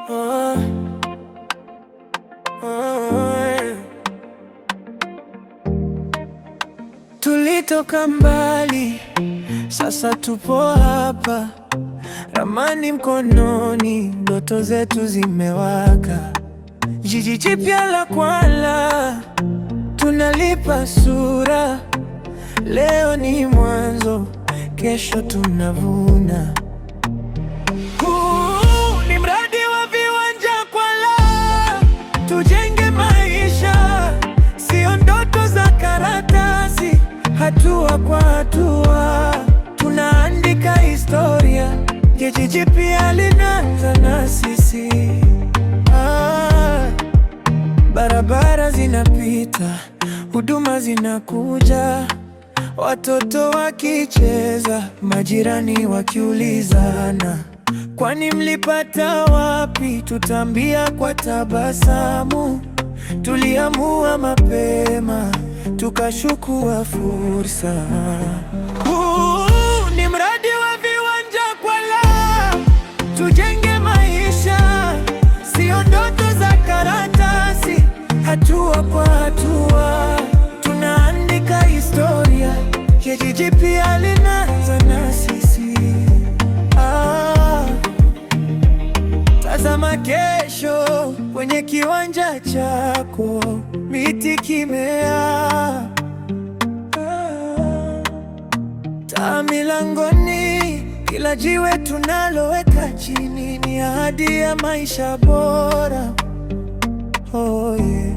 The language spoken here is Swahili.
Oh, oh. Tulitoka mbali, sasa tupo hapa, ramani mkononi, ndoto zetu zimewaka. Jiji jipya la Kwala, tunalipa sura. Leo ni mwanzo, kesho tunavuna. Huu ni mradi wa viwanja Kwala, tujenge maisha, sio ndoto za karatasi. Hatua kwa hatua, tunaandika historia. Jiji jipya linaanza na sisi. Barabara zinapita, huduma zinakuja, watoto wakicheza, majirani wakiulizana, kwani mlipata wapi? Tutaambia kwa tabasamu, tuliamua mapema, tukachukua fursa. Huu ni mradi wa viwanja Kwala, tujenge maisha, sio ndoto za karatasi. Hatua kwa hatua, tunaandika historia. Jiji jipya linaanza na sisi. Tazama kesho kwenye kiwanja chako, miti kimea, taa milangoni, kila jiwe tunaloweka chini ni ahadi ya maisha bora. Oh yeah.